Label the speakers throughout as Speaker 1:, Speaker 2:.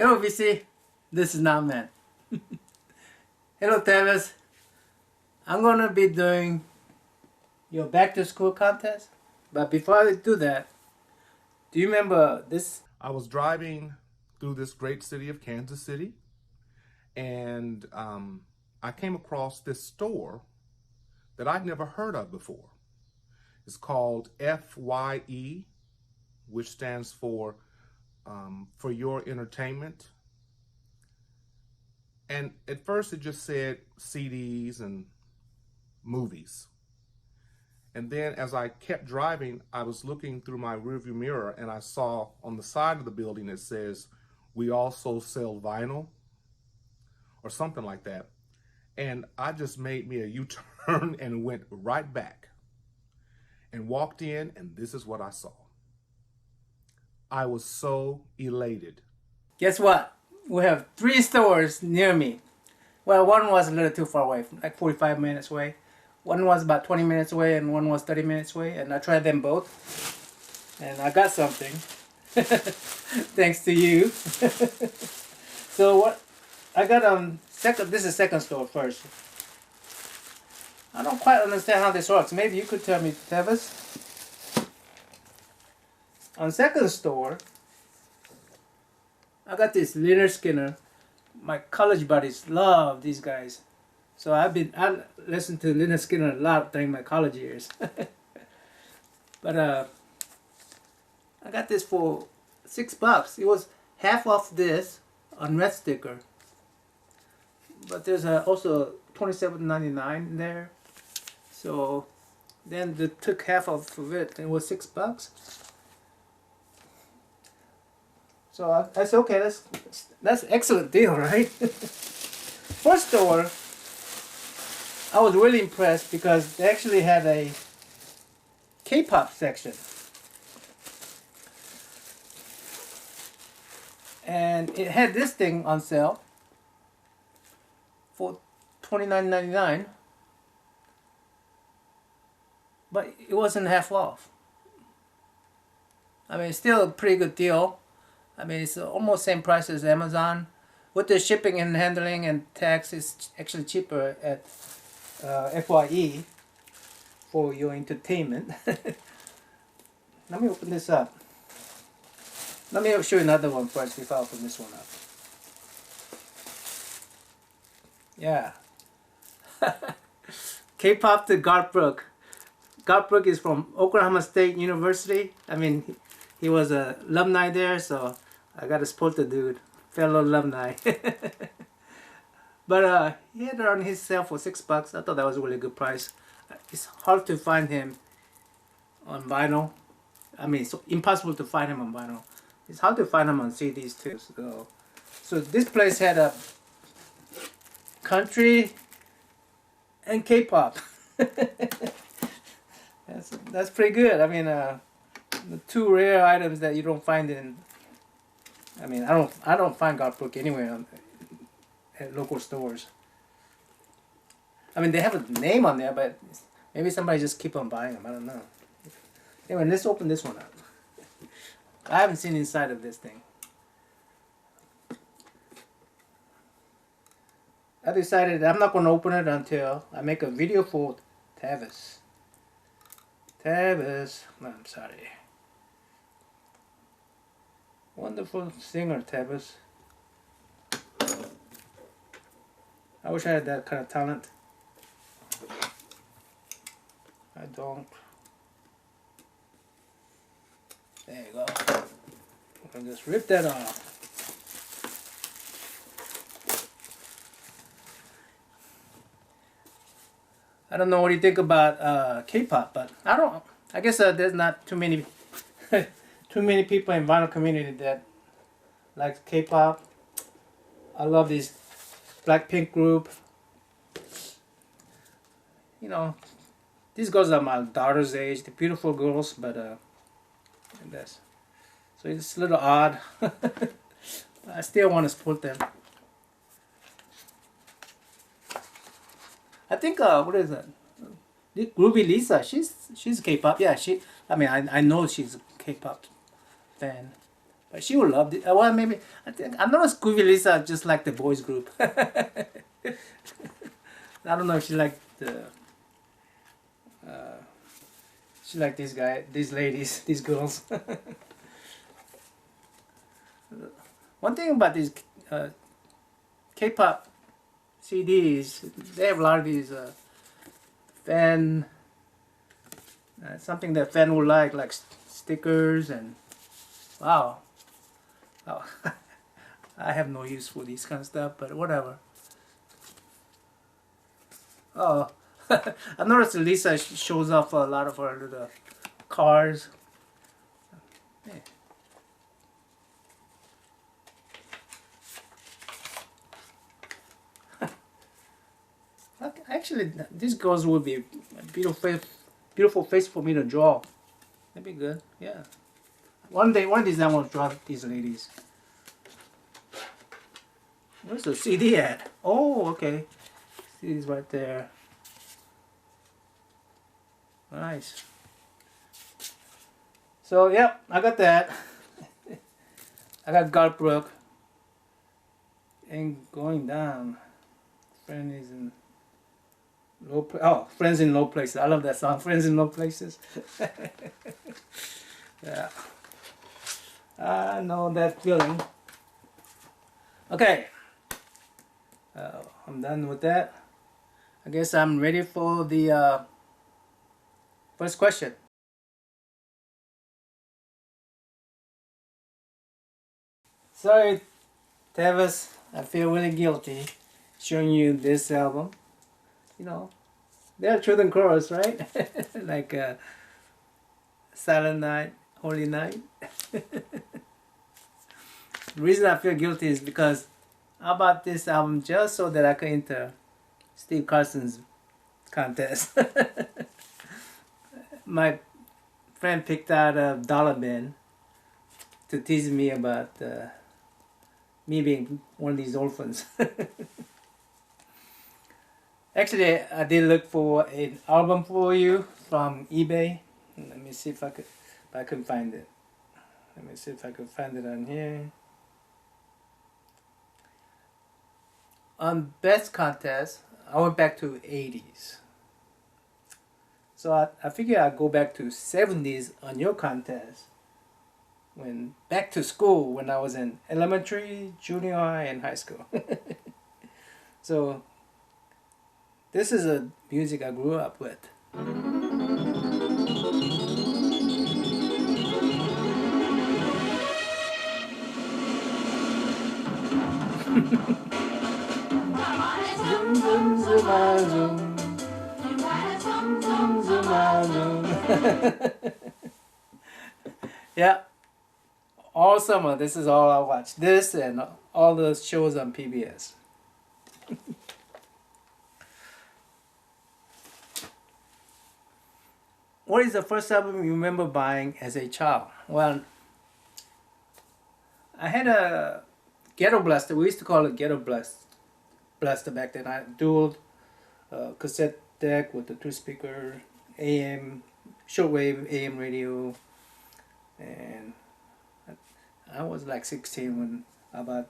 Speaker 1: Hello VC, this is Nam Man. Hello Tavis. I'm gonna be doing your back to school contest. But before I do that, do you remember this?
Speaker 2: I was driving through this great city of Kansas City, and I came across this store that I'd never heard of before. It's called FYE, which stands for your entertainment. And at first it just said CDs and movies. And then as I kept driving, I was looking through my rearview mirror and I saw on the side of the building it says, "We also sell vinyl," or something like that. And I just made me a U-turn and went right back and walked in, and this is what I saw. I was so elated.
Speaker 1: Guess what? We have 3 stores near me. Well, one was a little too far away, like 45 minutes away. One was about 20 minutes away and one was 30 minutes away. And I tried them both. And I got something. Thanks to you. So what I got this is second store first. I don't quite understand how this works. Maybe you could tell me, Tavis. On second store, I got this Leonard Skinner. My college buddies love these guys. So I listened to Leonard Skinner a lot during my college years. But I got this for $6. It was half off this on red sticker. But there's also $27.99 there. So then they took half of it and it was $6. So I said, okay, that's an excellent deal, right? First store, I was really impressed because they actually had a K-pop section. And it had this thing on sale for $29.99, but it wasn't half off. I mean, it's still a pretty good deal. I mean, it's almost same price as Amazon. With the shipping and handling and tax, it's actually cheaper at FYE for your entertainment. Let me open this up. Let me show you another one first before I open this one up. Yeah. K-pop to Garth Brooks. Garth Brooks is from Oklahoma State University. I mean, he was an alumni there, so I got to support the dude, fellow alumni. But he had it on his sale for $6. I thought that was a really good price. It's hard to find him on vinyl. I mean, it's impossible to find him on vinyl. It's hard to find him on CDs too. So this place had a country and K-pop. That's pretty good. I mean, the 2 rare items that you don't find in. I mean, I don't find Garth Brooks anywhere at local stores. I mean, they have a name on there, but maybe somebody just keep on buying them. I don't know. Anyway, let's open this one up. I haven't seen inside of this thing. I decided I'm not going to open it until I make a video for Tavis. Tavis. No, I'm sorry. Wonderful singer, Tavis. I wish I had that kind of talent. I don't. There you go. I'm going to just rip that off. I don't know what you think about K-pop, but I guess there's not too many too many people in vinyl community that like K-pop. I love this Blackpink group. You know, these girls are my daughter's age. They're beautiful girls, but so it's a little odd. I still want to support them. I think what is that? Ruby Lisa. She's K-pop. Yeah, I mean I know she's a K-pop fan. But she would love it. Well, maybe I know Scooby Lisa just like the boys group. I don't know if she liked the. She liked these ladies, these girls. One thing about these K-pop CDs, they have a lot of these fan, something that fan would like stickers and wow. Oh, I have no use for these kind of stuff, but whatever. Oh, I noticed Lisa shows off a lot of her little cars. Hey. Actually, these girls would be a beautiful face for me to draw. That'd be good. Yeah. One of these I want to draw these ladies. Where's the CD at? Oh, okay. CD's right there. Nice. So, yep, I got that. I got Gartbrook. And going down. Friend is in low Friends in Low Places. I love that song. Friends in Low Places. Yeah. I know that feeling. Okay. I'm done with that. I guess I'm ready for the first question. Sorry, Tavis, I feel really guilty showing you this album. You know, they're children chorus, right? Like Silent Night, Holy Night. The reason I feel guilty is because I bought this album just so that I could enter Steve Carson's contest. My friend picked out a dollar bin to tease me about me being one of these orphans. Actually, I did look for an album for you from eBay. Let me see if I can find it. Let me see if I can find it on here. On best contest, I went back to 80s. So I figured I'd go back to 70s on your contest. When back to school when I was in elementary, junior high, and high school. So this is a music I grew up with. Yeah, all summer this is all I watch. This and all those shows on PBS. What is the first album you remember buying as a child? Well, I had a Ghetto Blaster. We used to call it Ghetto Blaster back then. I dual cassette deck with the 2-speaker AM, shortwave AM radio, and I was like 16 when I bought,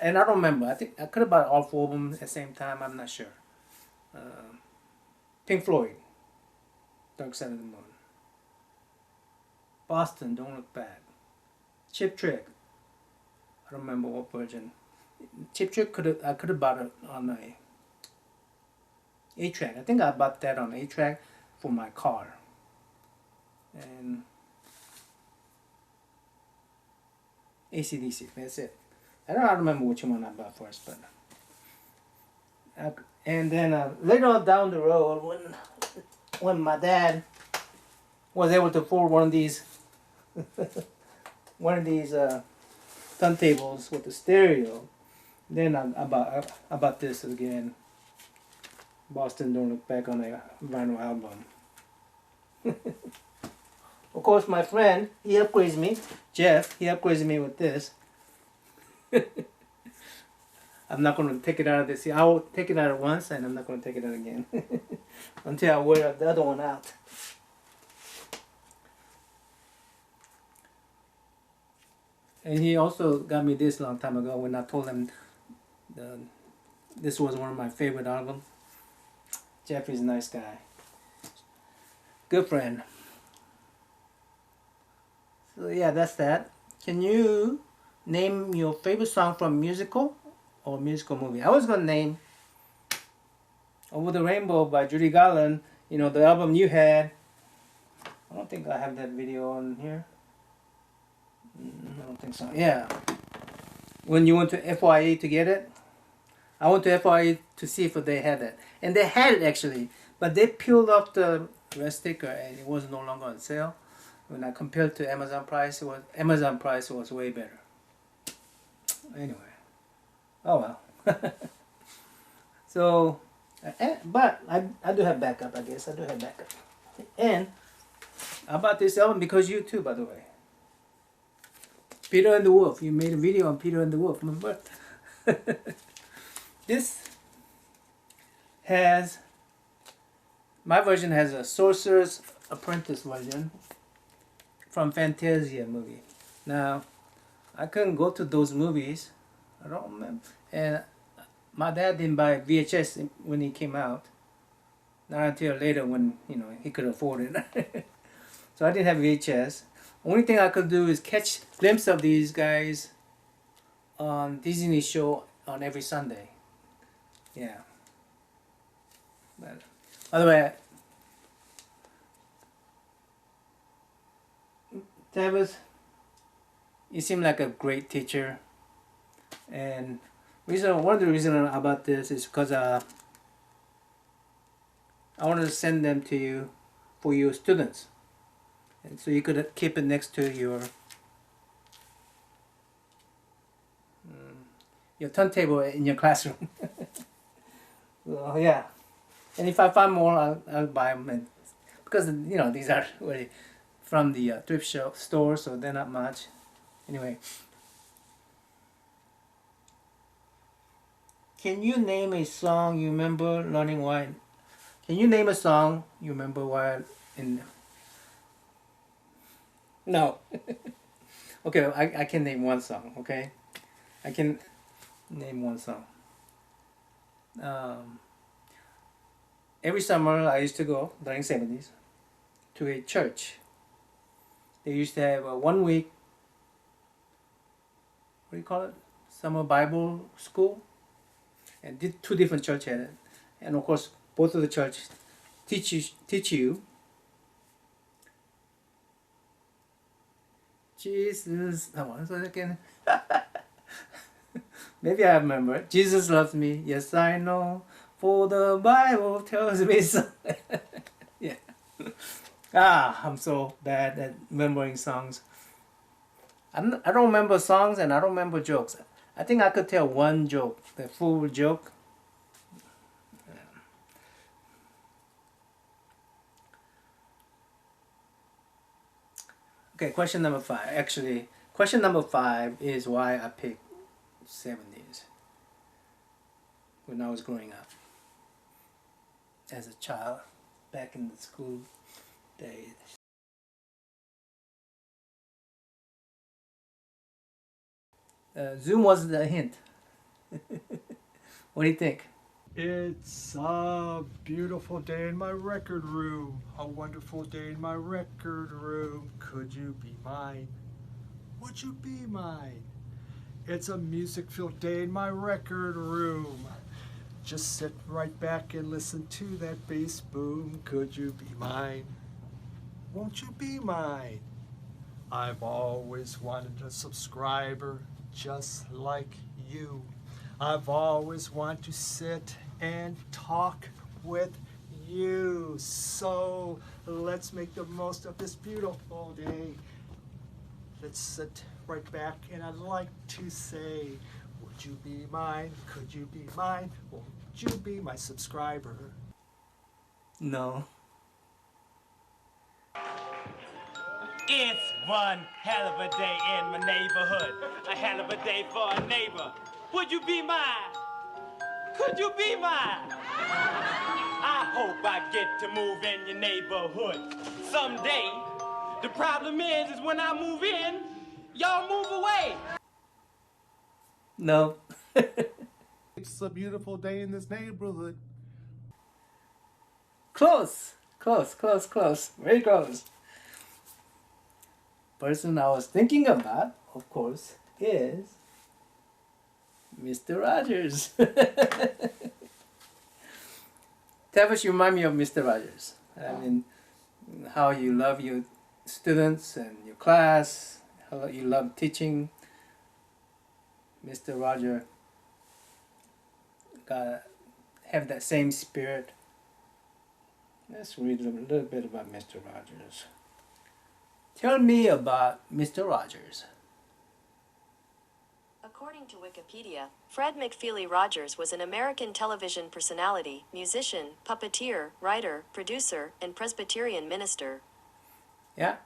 Speaker 1: and I don't remember. I think I could have bought all 4 of them at the same time. I'm not sure. Pink Floyd, Dark Side of the Moon. Boston, Don't Look Back. Chip Trick. I don't remember what version. Chip Trick I could have bought it on a 8-track. I think I bought that on 8-track for my car. And AC/DC, that's it. I don't remember which one I bought first, but and then later on down the road, when my dad was able to afford one of these turntables with the stereo, then I bought this again. Boston Don't Look Back on a vinyl album. Of course, my friend, he upgrades me. Jeff, he upgrades me with this. I'm not going to take it out of this. I will take it out once, and I'm not going to take it out again until I wear the other one out. And he also got me this long time ago when I told him this was one of my favorite albums. Jeffrey's a nice guy. Good friend. So yeah, that's that. Can you name your favorite song from musical or musical movie? I was gonna name Over the Rainbow by Judy Garland. You know, the album you had. I don't think I have that video on here. I don't think so. Yeah. When you went to FYE to get it, I went to FYE to see if they had it. And they had it actually. But they peeled off the red sticker and it was no longer on sale. When I compared to Amazon price, Amazon price was way better. Anyway. Oh well. So, but I do have backup, I guess. I do have backup. And how about this album? Because you too, by the way. Peter and the Wolf. You made a video on Peter and the Wolf, remember? This has, my version has a Sorcerer's Apprentice version from Fantasia movie. Now, I couldn't go to those movies. I don't remember. And my dad didn't buy VHS when he came out. Not until later when, you know, he could afford it. So I didn't have VHS. Only thing I could do is catch a glimpse of these guys on Disney show on every Sunday. Yeah. But, by the way, Tavis, you seem like a great teacher. And one of the reasons about this is because I wanted to send them to you for your students. And so you could keep it next to your turntable in your classroom. So yeah, and if I find more, I'll buy them. And because you know these are really from the thrift store, so they're not much. Anyway, can you name a song you remember learning while? Can you name a song you remember while in? No. Okay, I can name one song, okay? I can name one song. Every summer I used to go, during 70s, to a church. They used to have a 1 week, what do you call it? Summer Bible school. And two different churches had it. And of course, both of the churches teach you Jesus, what was it again? Maybe I remember it. Jesus loves me, yes I know, for the Bible tells me so. Yeah. I'm so bad at remembering songs. I don't remember songs and I don't remember jokes. I think I could tell one joke, the full joke. Okay, question number 5. Actually, question number 5 is why I picked 70s when I was growing up as a child back in the school days. Zoom was the hint. What do you think?
Speaker 3: It's a beautiful day in my record room, a wonderful day in my record room. Could you be mine? Would you be mine? It's a music-filled day in my record room. Just sit right back and listen to that bass boom. Could you be mine? Won't you be mine? I've always wanted a subscriber just like you. I've always wanted to sit and talk with you. So let's make the most of this beautiful day. Let's sit right back and I'd like to say, would you be mine? Could you be mine? Won't you be my subscriber?
Speaker 1: No.
Speaker 4: It's one hell of a day in my neighborhood. A hell of a day for a neighbor. Would you be mine? Could you be mine? I hope I get to move in your neighborhood someday. The problem is when I move in, Y'all move away.
Speaker 1: No.
Speaker 2: It's a beautiful day in this neighborhood.
Speaker 1: Close. Very close. Person I was thinking about, of course, is Mr. Rogers. Tavis, you remind me of Mr. Rogers. I mean, how you love your students and your class, how you love teaching. Mr. Rogers have that same spirit. Let's read a little bit about Mr. Rogers. Tell me about Mr. Rogers.
Speaker 5: According to Wikipedia, Fred McFeely Rogers was an American television personality, musician, puppeteer, writer, producer, and Presbyterian minister.
Speaker 1: Yeah.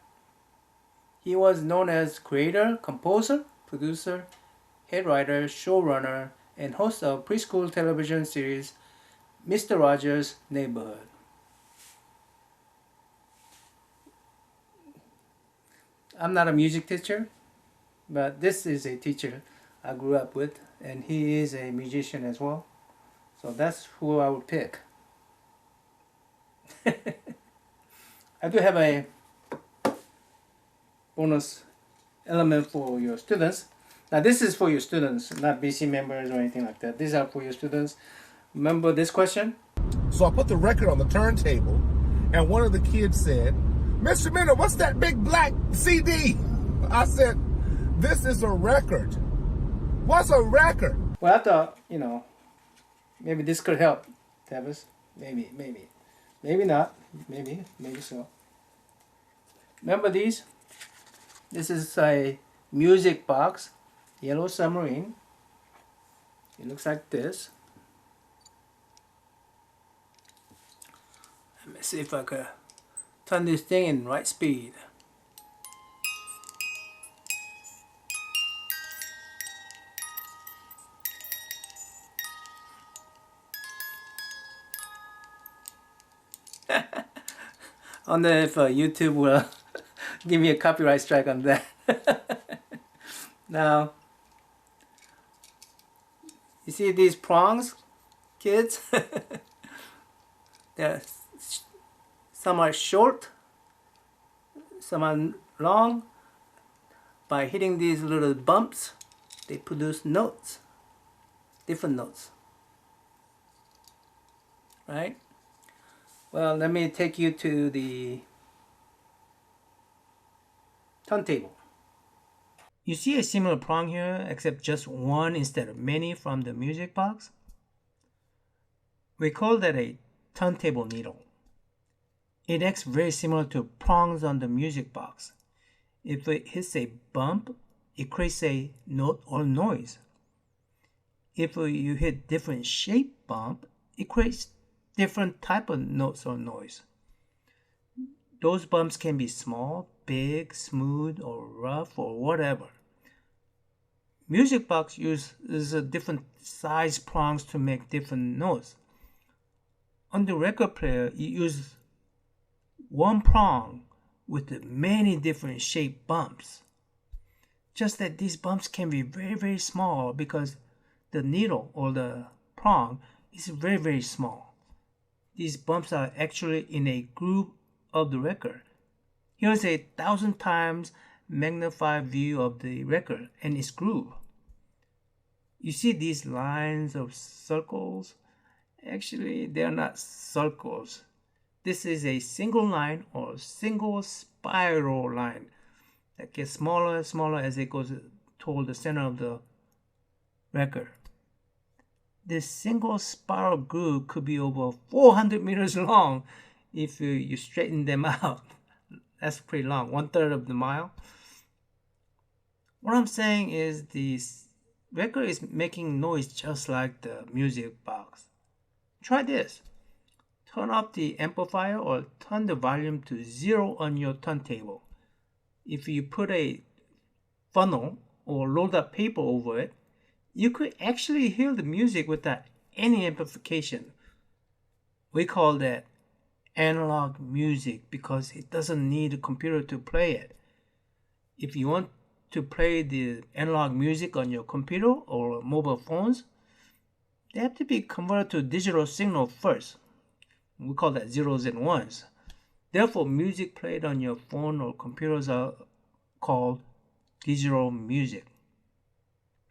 Speaker 1: He was known as creator, composer, producer, head writer, showrunner, and host of preschool television series Mr. Rogers' Neighborhood. I'm not a music teacher, but this is a teacher I grew up with, and he is a musician as well. So that's who I would pick. I do have a bonus element for your students. Now this is for your students, not BC members or anything like that. These are for your students. Remember this question?
Speaker 2: So I put the record on the turntable, and one of the kids said, "Mr. Miller, what's that big black CD?" I said, "This is a record." What's a record?
Speaker 1: Well, I thought, maybe this could help, Tavis. Maybe not. Maybe so. Remember these? This is a music box, yellow submarine. It looks like this. Let me see if I could turn this thing in right speed. I wonder if YouTube will give me a copyright strike on that. Now, you see these prongs, kids? Some are short, some are long. By hitting these little bumps, they produce notes, different notes. Right? Well, let me take you to the turntable. You see a similar prong here, except just one instead of many from the music box? We call that a turntable needle. It acts very similar to prongs on the music box. If it hits a bump, it creates a note or noise. If you hit different shape bump, it creates different type of notes or noise. Those bumps can be small, big, smooth, or rough, or whatever. Music box uses a different size prongs to make different notes. On the record player, you use one prong with many different shape bumps. Just that these bumps can be very, very small because the needle or the prong is very, very small. These bumps are actually in a groove of the record. Here's a 1,000 times magnified view of the record and its groove. You see these lines of circles? Actually, they're not circles. This is a single line or single spiral line that gets smaller and smaller as it goes toward the center of the record. This single spiral groove could be over 400 meters long if you straighten them out. That's pretty long, 1/3 of the mile. What I'm saying is this record is making noise just like the music box. Try this. Turn off the amplifier or turn the volume to 0 on your turntable. If you put a funnel or rolled up paper over it, you could actually hear the music without any amplification. We call that analog music because it doesn't need a computer to play it. If you want to play the analog music on your computer or mobile phones, they have to be converted to digital signal first. We call that zeros and ones. Therefore, music played on your phone or computers are called digital music.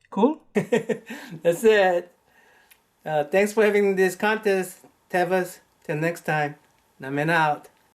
Speaker 1: Cool? That's it. Thanks for having this contest, Tavis. Till next time. Namen out.